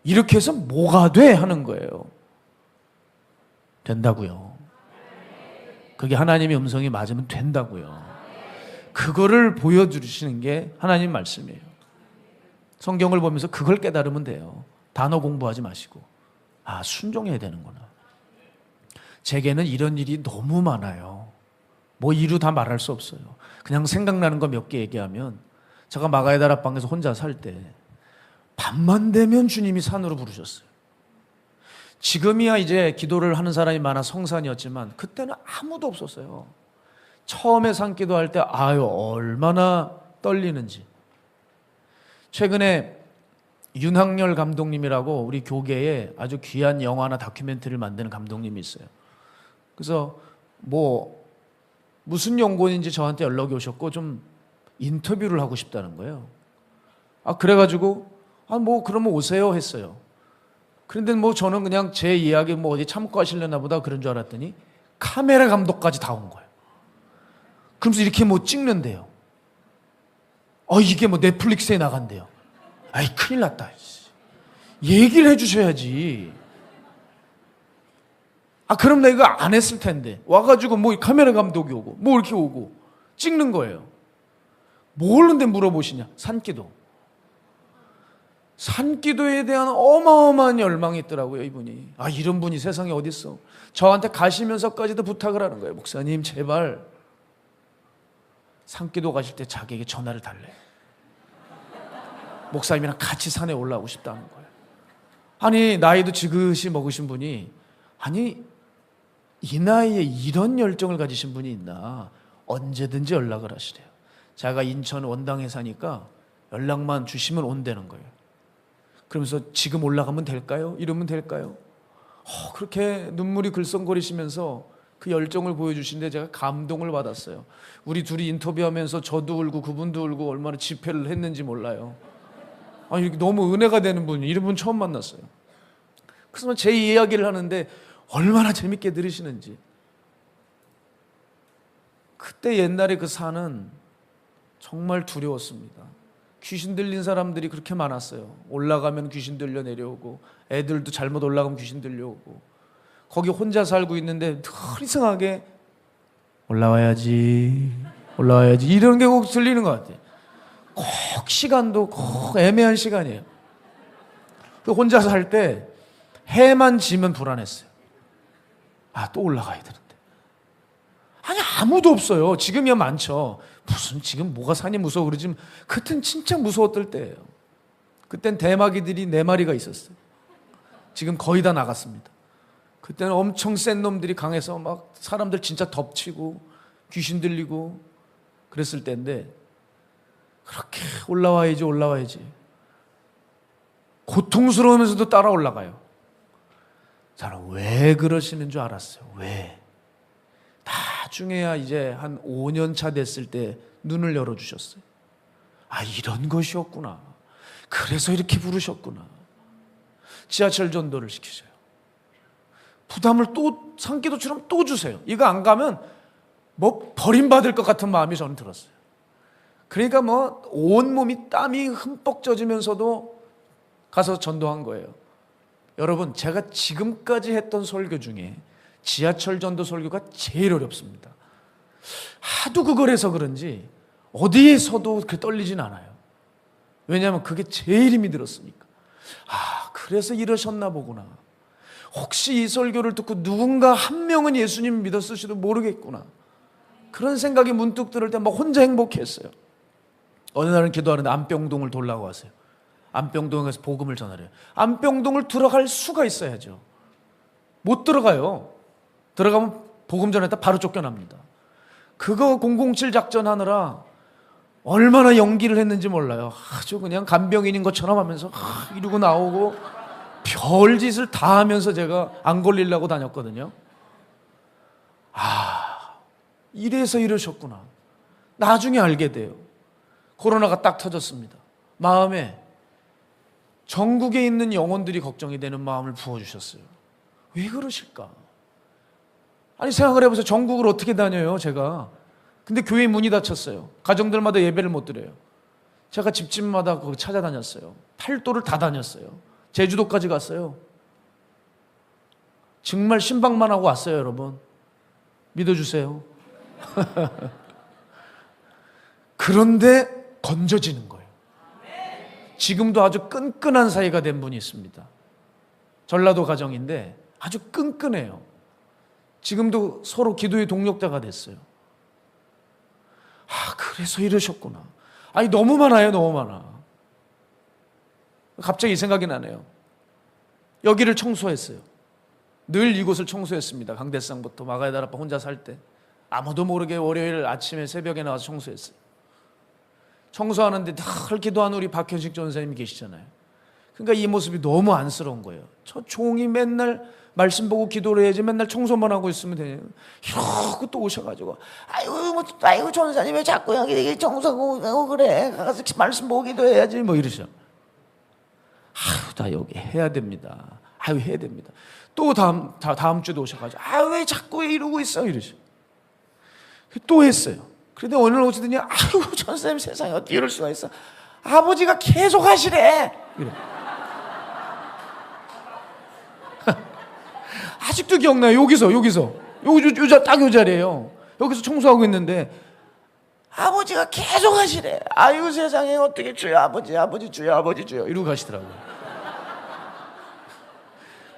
이렇게 해서 뭐가 돼 하는 거예요. 된다고요. 그게 하나님의 음성이 맞으면 된다고요. 그거를 보여주시는 게 하나님 말씀이에요. 성경을 보면서 그걸 깨달으면 돼요. 단어 공부하지 마시고 아, 순종해야 되는구나. 제게는 이런 일이 너무 많아요. 뭐 이루 다 말할 수 없어요. 그냥 생각나는 거 몇 개 얘기하면 제가 마가의 다락방에서 혼자 살 때 밤만 되면 주님이 산으로 부르셨어요. 지금이야 이제 기도를 하는 사람이 많아 성산이었지만 그때는 아무도 없었어요. 처음에 산기도 할 때 아유 얼마나 떨리는지. 최근에 윤학열 감독님이라고 우리 교계에 아주 귀한 영화나 다큐멘터리를 만드는 감독님이 있어요. 그래서 뭐 무슨 연구원인지 저한테 연락이 오셨고 좀 인터뷰를 하고 싶다는 거예요. 아 그래가지고 아 뭐 그러면 오세요 했어요. 그런데 뭐 저는 그냥 제 이야기 뭐 어디 참고하시려나 보다 그런 줄 알았더니 카메라 감독까지 다 온 거예요. 그러면서 이렇게 뭐 찍는데요. 이게 뭐 넷플릭스에 나간대요. 아이 큰일 났다. 얘기를 해주셔야지. 아 그럼 내가 이거 안 했을 텐데 와가지고 뭐 카메라 감독이 오고 뭐 이렇게 오고 찍는 거예요. 뭘 근데 물어보시냐? 산기도. 산기도에 대한 어마어마한 열망이 있더라고요, 이분이. 아 이런 분이 세상에 어디 있어? 저한테 가시면서까지도 부탁을 하는 거예요. 목사님 제발 산기도 가실 때 자기에게 전화를 달래. 목사님이랑 같이 산에 올라오고 싶다는 거예요. 아니 나이도 지긋이 먹으신 분이 아니 이 나이에 이런 열정을 가지신 분이 있나. 언제든지 연락을 하시래요. 제가 인천 원당에 사니까 연락만 주시면 온다는 거예요. 그러면서 지금 올라가면 될까요? 이러면 될까요? 그렇게 눈물이 글썽거리시면서 그 열정을 보여주시는데 제가 감동을 받았어요. 우리 둘이 인터뷰하면서 저도 울고 그분도 울고 얼마나 집회를 했는지 몰라요. 이렇게 너무 은혜가 되는 분이 이런 분 처음 만났어요. 그래서 제 이야기를 하는데 얼마나 재밌게 들으시는지. 그때 옛날에 그 산은 정말 두려웠습니다. 귀신 들린 사람들이 그렇게 많았어요. 올라가면 귀신 들려 내려오고 애들도 잘못 올라가면 귀신 들려오고 거기 혼자 살고 있는데 늘 이상하게 올라와야지 이런 게 꼭 들리는 것 같아요. 꼭 시간도 꼭 애매한 시간이에요. 혼자 살 때 해만 지면 불안했어요. 또 올라가야 되는데. 아니 아무도 없어요. 지금이야 많죠. 무슨 지금 뭐가 산이 무서워 그러지. 그땐 진짜 무서웠을 때예요. 그땐 대마귀들이 4마리가 있었어요. 지금 거의 다 나갔습니다. 그때는 엄청 센 놈들이 강해서 막 사람들 진짜 덮치고 귀신 들리고 그랬을 때인데 그렇게 올라와야지 고통스러우면서도 따라 올라가요. 저는 왜 그러시는 줄 알았어요. 왜? 나중에야 이제 한 5년 차 됐을 때 눈을 열어주셨어요. 이런 것이었구나. 그래서 이렇게 부르셨구나. 지하철 전도를 시키셔요. 부담을 또 산기도처럼 또 주세요. 이거 안 가면 뭐 버림받을 것 같은 마음이 저는 들었어요. 그러니까 뭐 온몸이 땀이 흠뻑 젖으면서도 가서 전도한 거예요. 여러분, 제가 지금까지 했던 설교 중에 지하철 전도 설교가 제일 어렵습니다. 하도 그걸 해서 그런지 어디에서도 그렇게 떨리진 않아요. 왜냐하면 그게 제일 힘이 들었으니까. 그래서 이러셨나 보구나. 혹시 이 설교를 듣고 누군가 한 명은 예수님 믿었을지도 모르겠구나. 그런 생각이 문득 들을 때 막 혼자 행복했어요. 어느 날은 기도하는데 안병동을 돌라고 하세요. 안병동에 가서 복음을 전하래요. 안병동을 들어갈 수가 있어야죠. 못 들어가요. 들어가면 복음 전했다 바로 쫓겨납니다. 그거 007 작전 하느라 얼마나 연기를 했는지 몰라요. 아주 그냥 간병인인 것처럼 하면서 이러고 나오고 별짓을 다 하면서 제가 안 걸리려고 다녔거든요. 이래서 이러셨구나. 나중에 알게 돼요. 코로나가 딱 터졌습니다. 마음에 전국에 있는 영혼들이 걱정이 되는 마음을 부어주셨어요. 왜 그러실까? 아니, 생각을 해보세요. 전국을 어떻게 다녀요, 제가. 근데 교회 문이 닫혔어요. 가정들마다 예배를 못 드려요. 제가 집집마다 거기 찾아다녔어요. 팔도를 다 다녔어요. 제주도까지 갔어요. 정말 신방만 하고 왔어요, 여러분. 믿어주세요. 그런데 건져지는 거예요. 지금도 아주 끈끈한 사이가 된 분이 있습니다. 전라도 가정인데 아주 끈끈해요. 지금도 서로 기도의 동력자가 됐어요. 그래서 이러셨구나. 아니, 너무 많아요, 너무 많아. 갑자기 이 생각이 나네요. 여기를 청소했어요. 늘 이곳을 청소했습니다. 강대상부터 마가야달 아빠 혼자 살 때 아무도 모르게 월요일 아침에 새벽에 나와서 청소했어요. 청소하는데 늘 기도하는 우리 박현식 전사님이 계시잖아요. 그러니까 이 모습이 너무 안쓰러운 거예요. 저 종이 맨날 말씀 보고 기도를 해야지 맨날 청소만 하고 있으면 되냐. 이러고 또 오셔가지고 아이고 전사님 왜 자꾸 여기 청소하고 그래. 가서 말씀 보고 기도해야지 뭐 이러셔. 나 여기 해야 됩니다. 해야 됩니다. 또 다음 주도 오셔가지고 왜 자꾸 이러고 있어 이러셔. 또 했어요. 그런데 오늘 오시더니 전사님 세상에 어떻게 이럴 수가 있어. 아버지가 계속 하시래. 이래. 아직도 기억나요. 여기서 딱 요 자리에요. 여기서 청소하고 있는데 아버지가 계속 하시래. 아유 세상에 어떻게 주여 아버지 주여 아버지 주여 이러고 가시더라고요.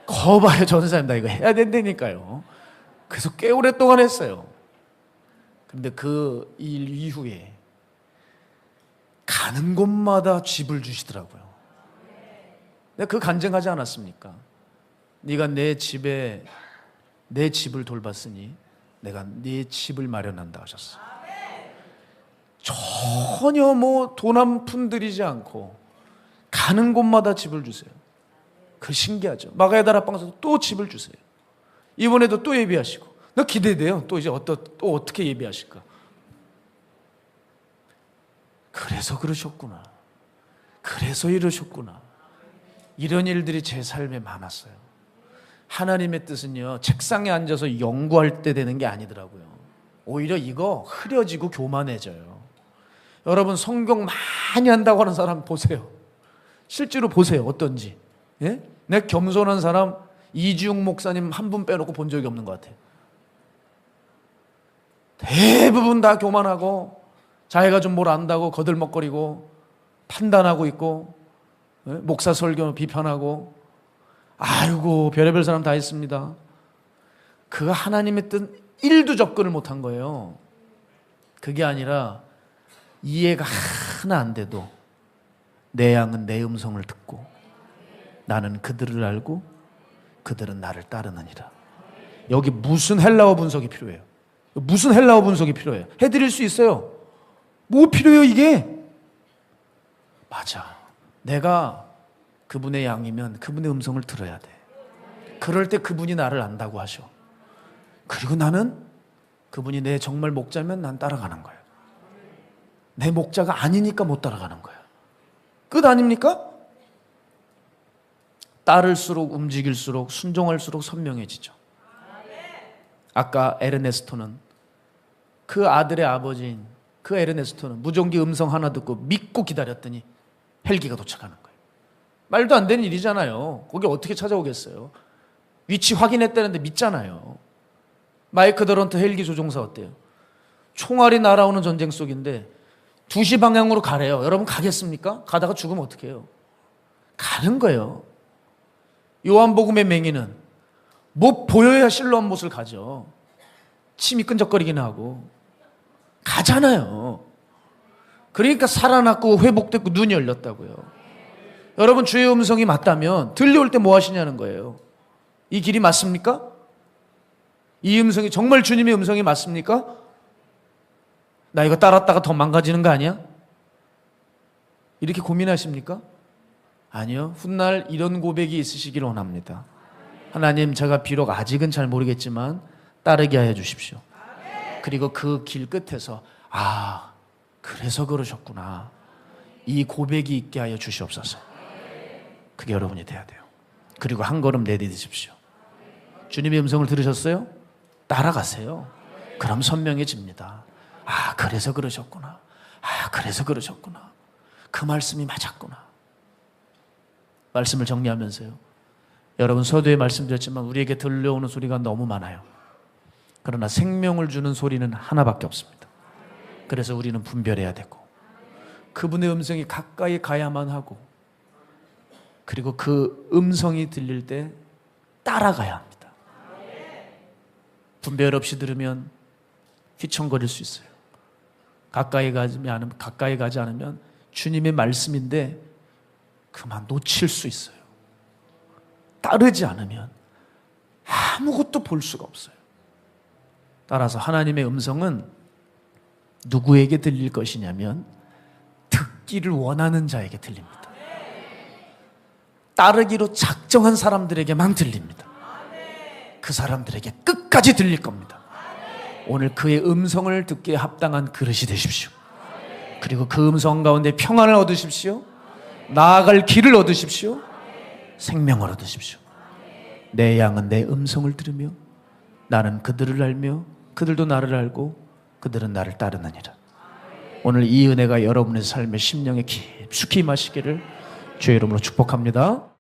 거봐요 전사님 나 이거 해야 된다니까요. 그래서 꽤 오랫동안 했어요. 근데 그 일 이후에 가는 곳마다 집을 주시더라고요. 내가 그 간증하지 않았습니까? 네가 내 집을 돌봤으니 내가 네 집을 마련한다 하셨어. 전혀 뭐 돈 한 푼 들이지 않고 가는 곳마다 집을 주세요. 그 신기하죠. 마가야달 앞방에서도 또 집을 주세요. 이번에도 또 예비하시고. 나 기대돼요. 또 이제 또 어떻게 예비하실까? 그래서 그러셨구나. 그래서 이러셨구나. 이런 일들이 제 삶에 많았어요. 하나님의 뜻은요, 책상에 앉아서 연구할 때 되는 게 아니더라고요. 오히려 이거 흐려지고 교만해져요. 여러분 성경 많이 한다고 하는 사람 보세요. 실제로 보세요. 어떤지. 예? 내 겸손한 사람 이지웅 목사님 한 분 빼놓고 본 적이 없는 것 같아요. 대부분 다 교만하고 자기가 좀 뭘 안다고 거들먹거리고 판단하고 있고 목사 설교 비판하고 아이고 별의별 사람 다 있습니다. 그가 하나님의 뜻 1도 접근을 못한 거예요. 그게 아니라 이해가 하나 안 돼도 내 양은 내 음성을 듣고 나는 그들을 알고 그들은 나를 따르느니라. 여기 무슨 헬라어 분석이 필요해요? 무슨 헬라어 분석이 필요해요? 해드릴 수 있어요. 뭐 필요해요 이게? 맞아. 내가 그분의 양이면 그분의 음성을 들어야 돼. 그럴 때 그분이 나를 안다고 하셔. 그리고 나는 그분이 내 정말 목자면 난 따라가는 거예요. 내 목자가 아니니까 못 따라가는 거예요. 끝 아닙니까? 따를수록 움직일수록 순종할수록 선명해지죠. 아까 에르네스토는 그 아들의 아버지인 그 에르네스토는 무전기 음성 하나 듣고 믿고 기다렸더니 헬기가 도착하는 거예요. 말도 안 되는 일이잖아요. 거기 어떻게 찾아오겠어요? 위치 확인했다는데 믿잖아요. 마이크 더런트 헬기 조종사 어때요? 총알이 날아오는 전쟁 속인데 2시 방향으로 가래요. 여러분 가겠습니까? 가다가 죽으면 어떡해요? 가는 거예요. 요한복음의 맹인은 뭐 보여야 실로암 못을 가죠. 침이 끈적거리긴 하고 가잖아요. 그러니까 살아났고 회복됐고 눈이 열렸다고요. 여러분 주의 음성이 맞다면 들려올 때 뭐 하시냐는 거예요. 이 길이 맞습니까? 이 음성이 정말 주님의 음성이 맞습니까? 나 이거 따랐다가 더 망가지는 거 아니야? 이렇게 고민하십니까? 아니요. 훗날 이런 고백이 있으시길 원합니다. 하나님, 제가 비록 아직은 잘 모르겠지만 따르게 하여 주십시오. 그리고 그 길 끝에서 그래서 그러셨구나. 이 고백이 있게 하여 주시옵소서. 그게 여러분이 돼야 돼요. 그리고 한 걸음 내디디십시오. 주님의 음성을 들으셨어요? 따라가세요. 그럼 선명해집니다. 그래서 그러셨구나. 그래서 그러셨구나. 그 말씀이 맞았구나. 말씀을 정리하면서요. 여러분 서두에 말씀드렸지만 우리에게 들려오는 소리가 너무 많아요. 그러나 생명을 주는 소리는 하나밖에 없습니다. 그래서 우리는 분별해야 되고 그분의 음성이 가까이 가야만 하고 그리고 그 음성이 들릴 때 따라가야 합니다. 분별 없이 들으면 휘청거릴 수 있어요. 가까이 가지 않으면 주님의 말씀인데 그만 놓칠 수 있어요. 따르지 않으면 아무것도 볼 수가 없어요. 따라서 하나님의 음성은 누구에게 들릴 것이냐면 듣기를 원하는 자에게 들립니다. 따르기로 작정한 사람들에게만 들립니다. 그 사람들에게 끝까지 들릴 겁니다. 오늘 그의 음성을 듣기에 합당한 그릇이 되십시오. 그리고 그 음성 가운데 평안을 얻으십시오. 나아갈 길을 얻으십시오. 생명을 얻으십시오. 내 양은 내 음성을 들으며 나는 그들을 알며 그들도 나를 알고 그들은 나를 따르느니라. 오늘 이 은혜가 여러분의 삶의 심령에 깊숙이 임하시기를 주의 이름으로 축복합니다.